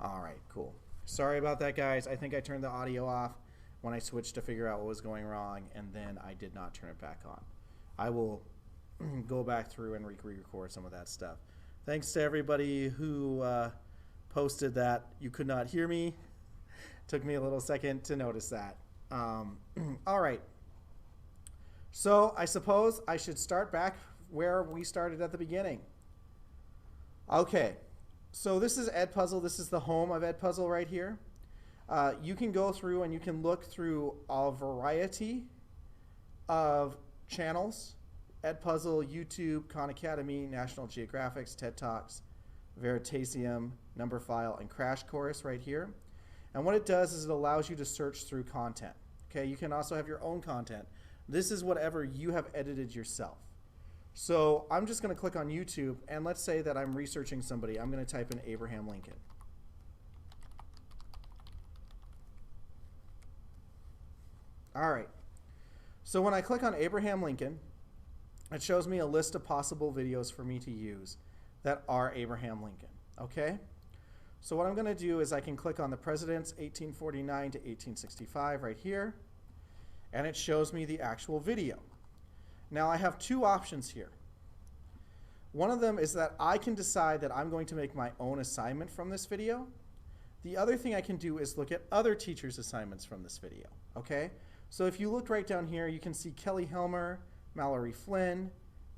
All right, cool. Sorry about that, guys. I think I turned the audio off when I switched to figure out what was going wrong, and then I did not turn it back on. I will go back through and re-record some of that stuff. Thanks to everybody who posted that you could not hear me. Took me a little second to notice that. All right. So I suppose I should start back where we started at the beginning. Okay. So this is Edpuzzle. This is the home of Edpuzzle right here. You can go through and you can look through a variety of channels. Edpuzzle, YouTube, Khan Academy, National Geographic, TED Talks, Veritasium, Numberphile, and Crash Course right here. And what it does is it allows you to search through content. Okay, you can also have your own content. This is whatever you have edited yourself. So I'm just going to click on YouTube, and let's say that I'm researching somebody. I'm going to type in Abraham Lincoln. All right. So when I click on Abraham Lincoln, it shows me a list of possible videos for me to use that are Abraham Lincoln. Okay? So what I'm going to do is I can click on the presidents 1849 to 1865 right here, and it shows me the actual video. Now I have two options here. One of them is that I can decide that I'm going to make my own assignment from this video. The other thing I can do is look at other teachers' assignments from this video. Okay? So if you look right down here, you can see Kelly Helmer, Mallory Flynn,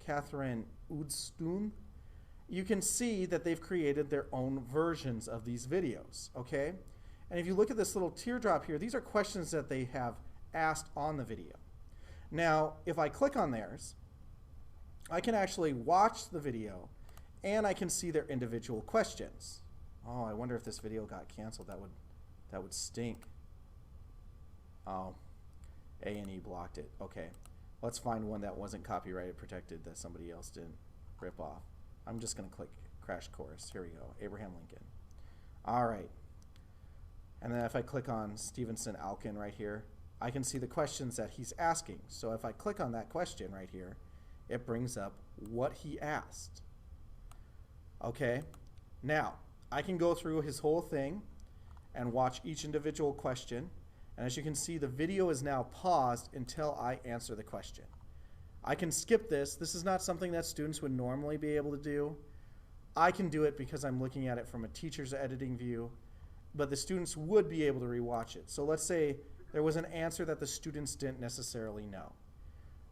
Catherine Udstun. You can see that they've created their own versions of these videos. Okay? And if you look at this little teardrop here, these are questions that they have asked on the video. Now, if I click on theirs, I can actually watch the video and I can see their individual questions. Oh, I wonder if this video got canceled. That would stink. Oh, A&E blocked it. Okay, let's find one that wasn't copyrighted protected that somebody else didn't rip off. I'm just going to click Crash Course. Here we go, Abraham Lincoln. All right. And then if I click on Stevenson Alkin right here, I can see the questions that he's asking. So if I click on that question right here, it brings up what he asked. Okay, now I can go through his whole thing and watch each individual question. And as you can see, the video is now paused until I answer the question. I can skip this. This is not something that students would normally be able to do. I can do it because I'm looking at it from a teacher's editing view, but the students would be able to rewatch it. So let's say there was an answer that the students didn't necessarily know.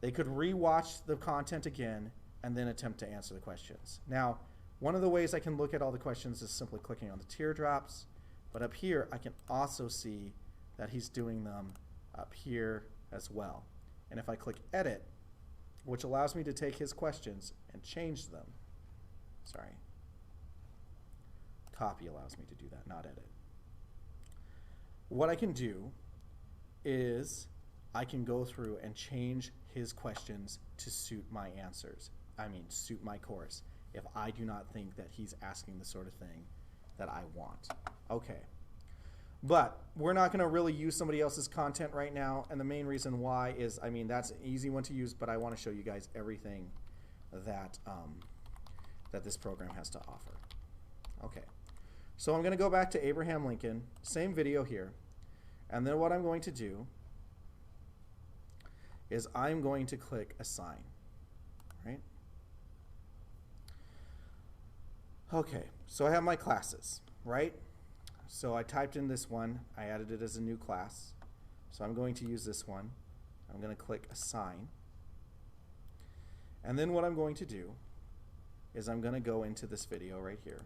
They could rewatch the content again and then attempt to answer the questions. Now, one of the ways I can look at all the questions is simply clicking on the teardrops, but up here I can also see that he's doing them up here as well. And if I click edit, which allows me to take his questions and change them, sorry, copy allows me to do that, not edit. What I can do is I can go through and change his questions to suit my answers. I mean, suit my course, if I do not think that he's asking the sort of thing that I want. Okay. But we're not going to really use somebody else's content right now, and the main reason why is, I mean, that's an easy one to use, but I want to show you guys everything that, that this program has to offer. Okay. So I'm going to go back to Abraham Lincoln, same video here. And then what I'm going to do is I'm going to click Assign, right? Okay, so I have my classes, right? So I typed in this one. I added it as a new class. So I'm going to use this one. I'm going to click Assign. And then what I'm going to do is I'm going to go into this video right here.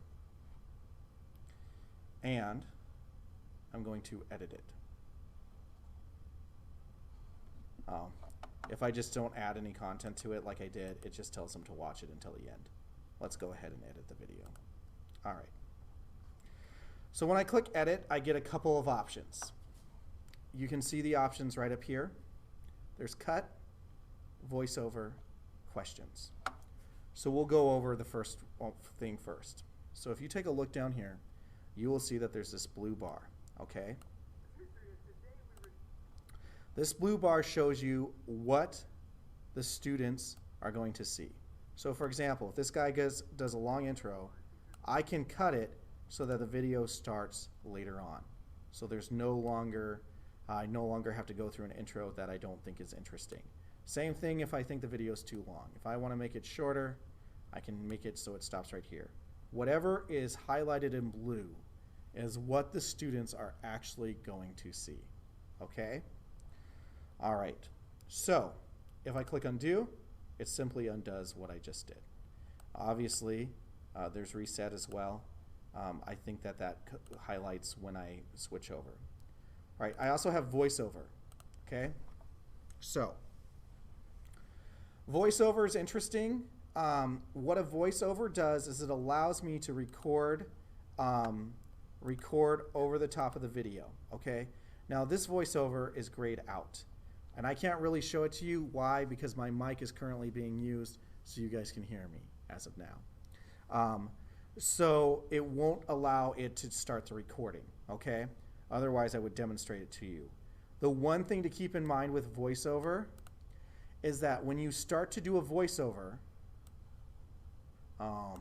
And I'm going to edit it. If I just don't add any content to it like I did, it just tells them to watch it until the end. Let's go ahead and edit the video. All right. So when I click edit, I get a couple of options. You can see the options right up here. There's cut, voiceover, questions. So we'll go over the first thing first. So if you take a look down here, you will see that there's this blue bar, okay? This blue bar shows you what the students are going to see. So for example, if this guy does a long intro, I can cut it so that the video starts later on. So there's no longer, I no longer have to go through an intro that I don't think is interesting. Same thing if I think the video is too long. If I want to make it shorter, I can make it so it stops right here. Whatever is highlighted in blue is what the students are actually going to see. Okay? All right. So if I click undo, it simply undoes what I just did. Obviously, there's reset as well. I think that highlights when I switch over. All right, I also have voiceover. Okay? So voiceover is interesting. What a voiceover does is it allows me to record over the top of the video. Okay? Now this voiceover is grayed out. And I can't really show it to you. Why? Because my mic is currently being used so you guys can hear me as of now. So it won't allow it to start the recording, okay? Otherwise I would demonstrate it to you. The one thing to keep in mind with voiceover is that when you start to do a voiceover, I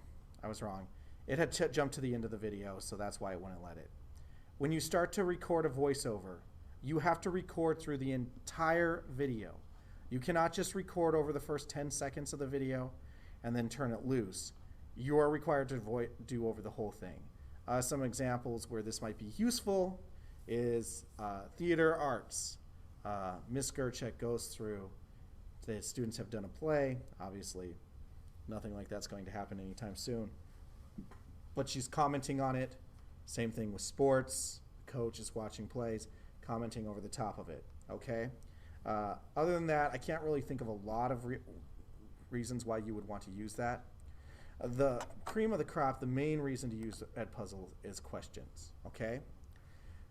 was wrong. It had jumped to the end of the video, so that's why it wouldn't let it. When you start to record a voiceover, you have to record through the entire video. You cannot just record over the first 10 seconds of the video and then turn it loose. You are required to do over the whole thing. Some examples where this might be useful is theater arts. Miss Gerchek goes through, the students have done a play. Obviously, nothing like that's going to happen anytime soon. But she's commenting on it. Same thing with sports. Coach is watching plays, commenting over the top of it, okay? Other than that, I can't really think of a lot of reasons why you would want to use that. The cream of the crop, the main reason to use Edpuzzle is questions, okay?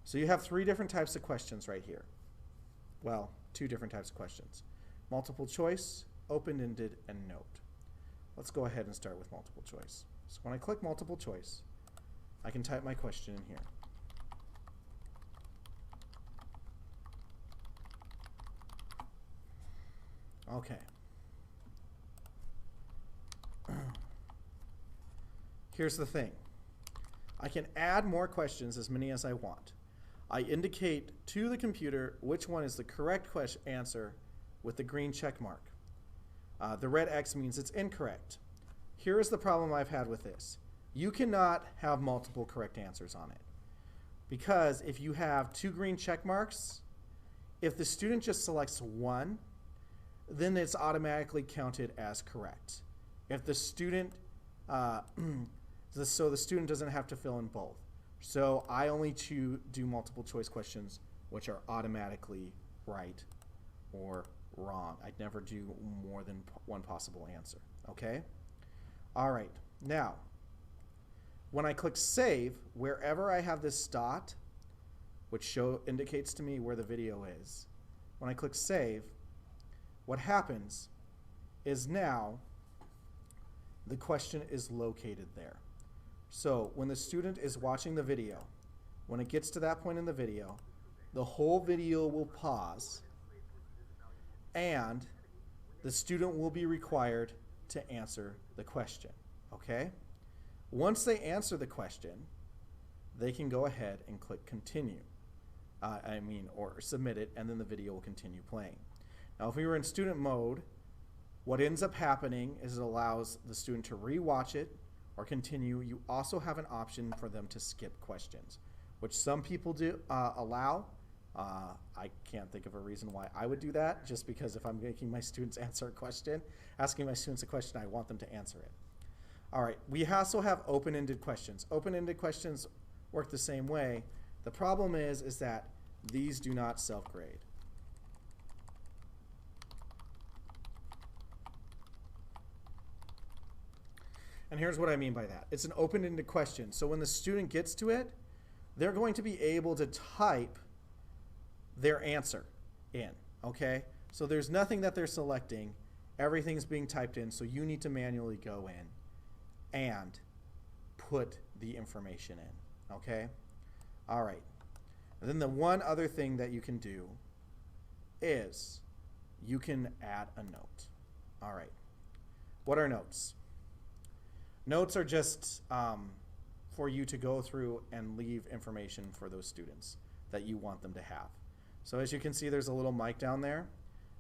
So you have 3 different types of questions right here. Well, 2 different types of questions. Multiple choice, open-ended, and note. Let's go ahead and start with multiple choice. So when I click multiple choice, I can type my question in here. Okay. Here's the thing. I can add more questions, as many as I want. I indicate to the computer which one is the correct answer with the green check mark. The red X means it's incorrect. Here is the problem I've had with this. You cannot have multiple correct answers on it. Because if you have 2 green check marks, if the student just selects one, then it's automatically counted as correct. If the student, so the student doesn't have to fill in both. So I only do multiple choice questions which are automatically right or wrong. I'd never do more than one possible answer, okay? All right, now, when I click save, wherever I have this dot, which indicates to me where the video is, when I click save, what happens is now the question is located there. So when the student is watching the video, when it gets to that point in the video, the whole video will pause and the student will be required to answer the question, okay? Once they answer the question, they can go ahead and click continue, or submit it, and then the video will continue playing. Now, if we were in student mode, what ends up happening is it allows the student to re-watch it or continue. You also have an option for them to skip questions, which some people do allow. I can't think of a reason why I would do that, just because if I'm making my students answer a question, asking my students a question, I want them to answer it. All right, we also have open-ended questions. Open-ended questions work the same way. The problem is that these do not self-grade. And here's what I mean by that. It's an open-ended question. So when the student gets to it, they're going to be able to type their answer in, okay? So there's nothing that they're selecting. Everything's being typed in, so you need to manually go in and put the information in, okay? All right. And then the one other thing that you can do is you can add a note. All right. What are notes? Notes are just for you to go through and leave information for those students that you want them to have. So as you can see, there's a little mic down there.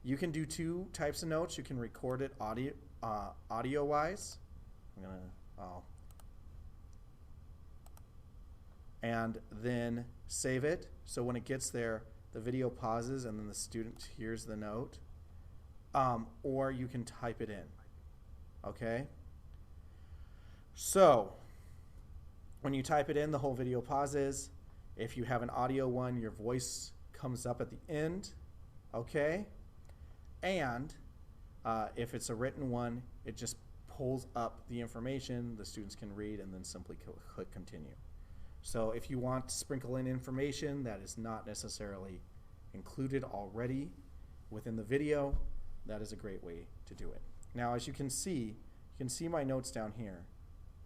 You can do two types of notes. You can record it audio-wise. And then save it. So when it gets there, the video pauses and then the student hears the note. Or you can type it in. Okay? So when you type it in, the whole video pauses. If you have an audio one, your voice comes up at the end. Okay? And if it's a written one, it just pulls up the information the students can read and then simply click continue. So if you want to sprinkle in information that is not necessarily included already within the video, that is a great way to do it. Now, as you can see my notes down here.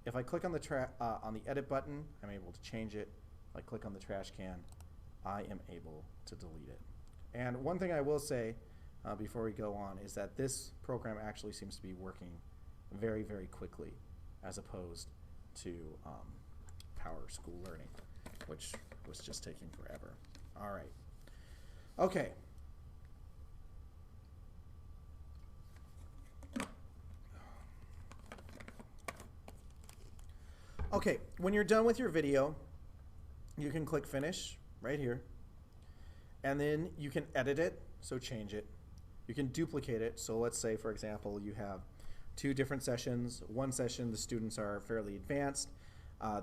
If I click on the edit button, I'm able to change it. If I click on the trash can, I am able to delete it. And one thing I will say before we go on is that this program actually seems to be working very, very quickly as opposed to Power School Learning, which was just taking forever. All right. Okay. Okay, when you're done with your video, you can click finish right here. And then you can edit it, so change it. You can duplicate it. So let's say, for example, you have two different sessions. One session, the students are fairly advanced.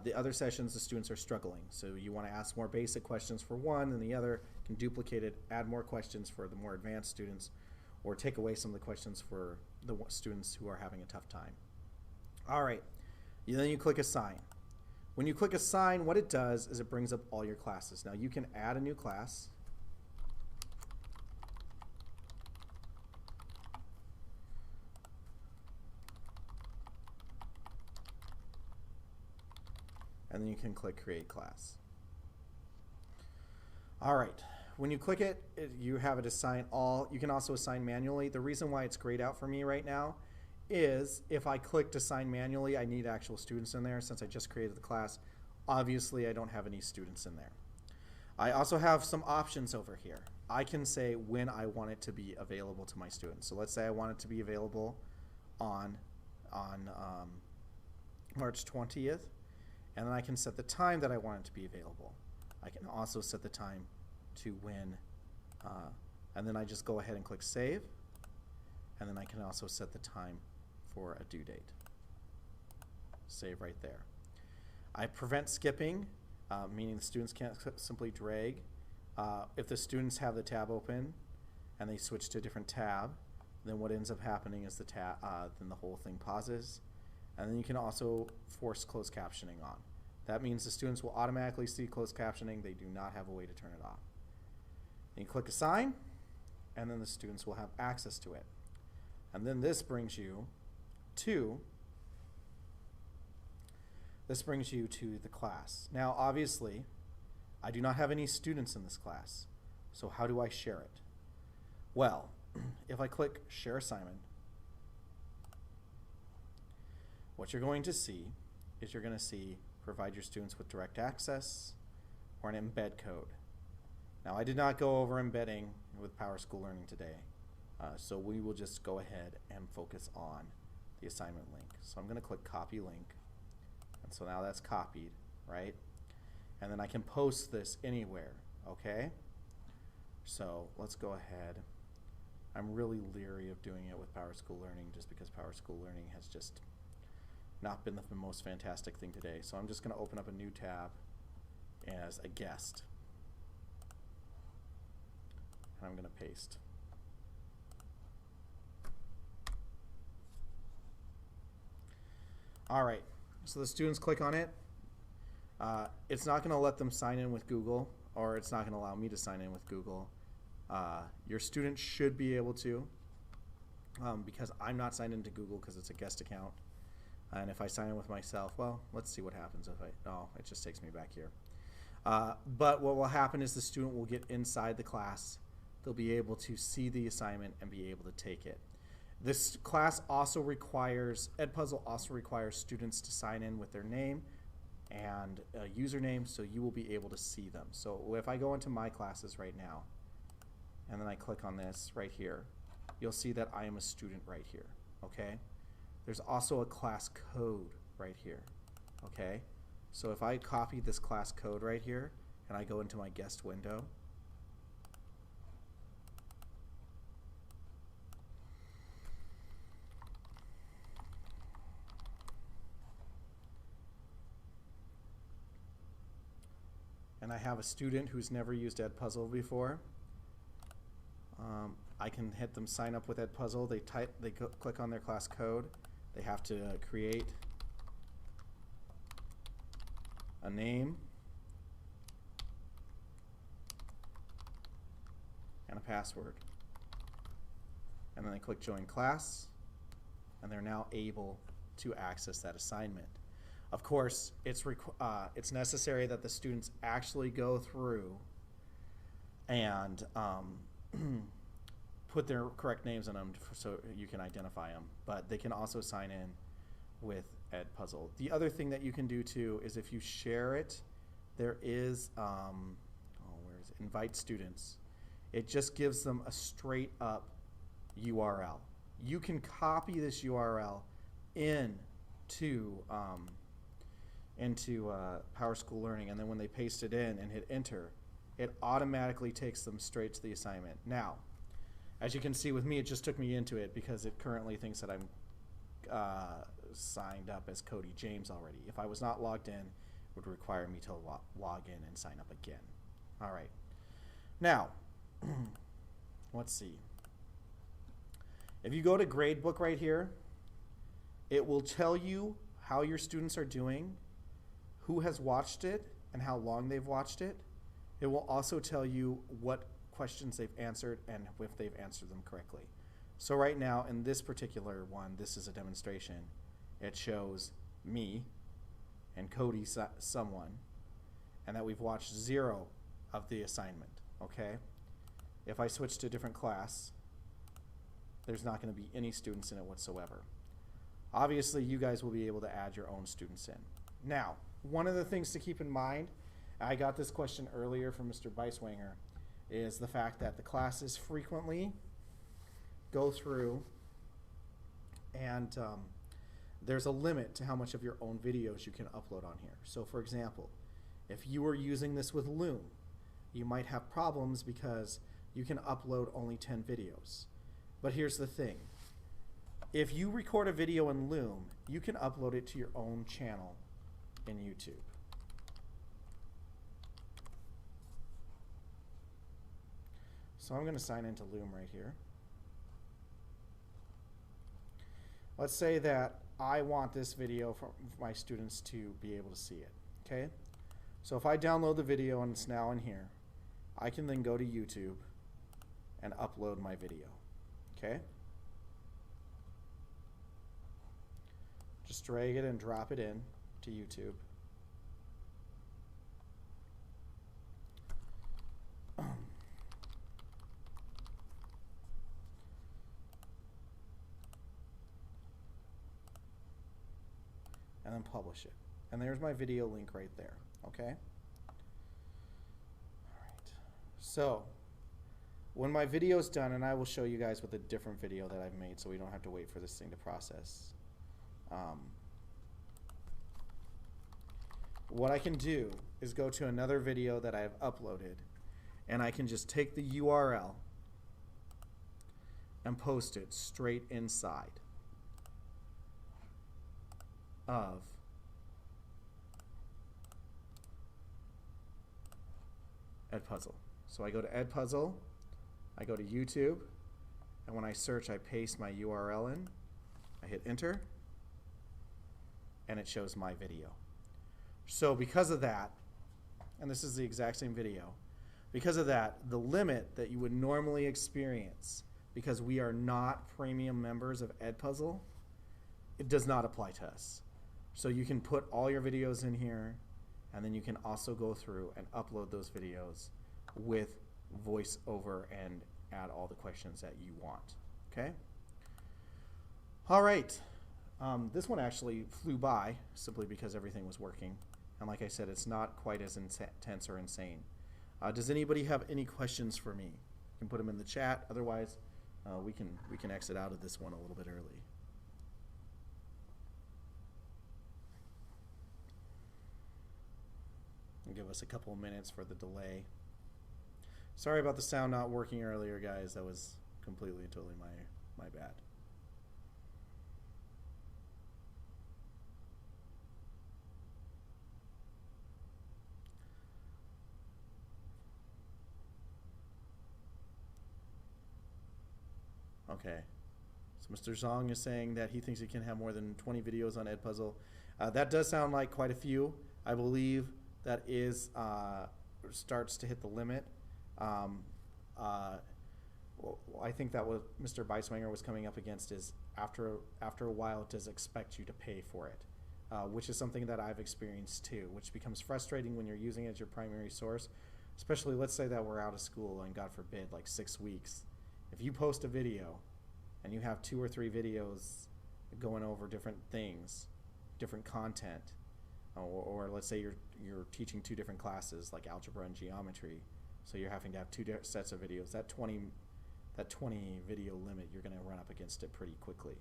The other sessions, the students are struggling. So you want to ask more basic questions for one, and the other can duplicate it, add more questions for the more advanced students, or take away some of the questions for the students who are having a tough time. All right. Then you click Assign. When you click Assign, what it does is it brings up all your classes. Now you can add a new class. And then you can click Create Class. All right. When you click it, you have it assign all. You can also assign manually. The reason why it's grayed out for me right now is if I clicked assign manually, I need actual students in there. Since I just created the class, obviously I don't have any students in there. I also have some options over here. I can say when I want it to be available to my students. So let's say I want it to be available on March 20th, and then I can set the time that I want it to be available. I can also set the time to when, and then I just go ahead and click save, and then I can also set the time for a due date. Save right there. I prevent skipping, meaning the students can't simply drag. If the students have the tab open and they switch to a different tab, then what ends up happening is then the whole thing pauses. And then you can also force closed captioning on. That means the students will automatically see closed captioning. They do not have a way to turn it off. Then you click Assign, and then the students will have access to it. And then this brings you to the class. Now, obviously, I do not have any students in this class. So how do I share it? Well, if I click Share Assignment, what you're going to see is you're going to see provide your students with direct access or an embed code. Now, I did not go over embedding with Power School Learning today, so we will just go ahead and focus on the assignment link. So I'm going to click Copy Link, and so now that's copied, right? And then I can post this anywhere, okay? So let's go ahead. I'm really leery of doing it with Power School Learning just because Power School Learning has just not been the most fantastic thing today. So I'm just going to open up a new tab as a guest. And I'm going to paste. All right, so the students click on it. It's not going to let them sign in with Google, or it's not going to allow me to sign in with Google. Your student should be able to, because I'm not signed into Google because it's a guest account. And if I sign in with myself, well, let's see what happens if oh, it just takes me back here. But what will happen is the student will get inside the class. They'll be able to see the assignment and be able to take it. This class also requires, Edpuzzle also requires students to sign in with their name and a username, so you will be able to see them. So if I go into my classes right now, and then I click on this right here, you'll see that I am a student right here, okay? There's also a class code right here, okay? So if I copy this class code right here, and I go into my guest window, and I have a student who's never used Edpuzzle before, I can hit them sign up with Edpuzzle. They click on their class code. They have to create a name and a password. And then they click join class, and they're now able to access that assignment. Of course, it's necessary that the students actually go through and put their correct names in them so you can identify them. But they can also sign in with Edpuzzle. The other thing that you can do too is if you share it, there is where is it? Invite students. It just gives them a straight up URL. You can copy this URL into PowerSchool Learning, and then when they paste it in and hit enter, it automatically takes them straight to the assignment. Now, as you can see with me, it just took me into it because it currently thinks that I'm signed up as Cody James already. If I was not logged in, it would require me to log in and sign up again. All right. Now, let's see. If you go to Gradebook right here, it will tell you how your students are doing, who has watched it, and how long they've watched it. It will also tell you what questions they've answered and if they've answered them correctly. So right now, in this particular one, this is a demonstration. It shows me and Cody someone, and that we've watched 0 of the assignment, okay? If I switch to a different class, there's not going to be any students in it whatsoever. Obviously, you guys will be able to add your own students in. Now, one of the things to keep in mind, I got this question earlier from Mr. Beiswanger, is the fact that the classes frequently go through and there's a limit to how much of your own videos you can upload on here. So for example, if you were using this with Loom, you might have problems because you can upload only 10 videos. But here's the thing. If you record a video in Loom, you can upload it to your own channel in YouTube. So I'm going to sign into Loom right here. Let's say that I want this video for my students to be able to see it, okay? So if I download the video and it's now in here, I can then go to YouTube and upload my video, okay? Just drag it and drop it in to YouTube. And then publish it. And there's my video link right there, okay? All right. So, when my video's done, and I will show you guys with a different video that I've made so we don't have to wait for this thing to process. What I can do is go to another video that I have uploaded, and I can just take the URL and post it straight inside of Edpuzzle. So I go to Edpuzzle, I go to YouTube, and when I search, I paste my URL in, I hit enter, and it shows my video. So because of that, and this is the exact same video, because of that, the limit that you would normally experience, because we are not premium members of Edpuzzle, it does not apply to us. So you can put all your videos in here, and then you can also go through and upload those videos with voiceover and add all the questions that you want, okay? All right, this one actually flew by simply because everything was working. And like I said, it's not quite as intense or insane. Does anybody have any questions for me? You can put them in the chat. Otherwise, we can exit out of this one a little bit early. And give us a couple of minutes for the delay. Sorry about the sound not working earlier, guys. That was completely and totally my bad. Okay. So Mr. Zong is saying that he thinks he can have more than 20 videos on Edpuzzle. That does sound like quite a few. I believe that is starts to hit the limit. Well, I think that what Mr. Beiswanger was coming up against is after a while it does expect you to pay for it, which is something that I've experienced too, which becomes frustrating when you're using it as your primary source, especially let's say that we're out of school and God forbid like 6 weeks. If you post a video and you have 2 or 3 videos going over different things, different content, or let's say you're teaching 2 different classes like algebra and geometry, so you're having to have 2 sets of videos, that 20 video limit, you're going to run up against it pretty quickly.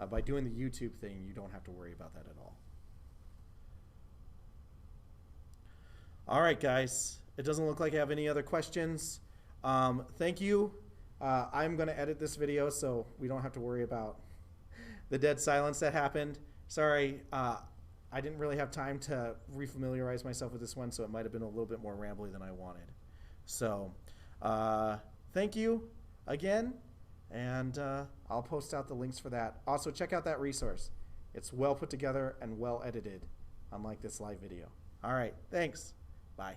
By doing the YouTube thing, you don't have to worry about that at all. All right, guys. It doesn't look like I have any other questions. Thank you. I'm going to edit this video so we don't have to worry about the dead silence that happened. Sorry, I didn't really have time to refamiliarize myself with this one, so it might have been a little bit more rambly than I wanted. So, thank you again, and I'll post out the links for that. Also, check out that resource. It's well put together and well edited, unlike this live video. All right, thanks. Bye.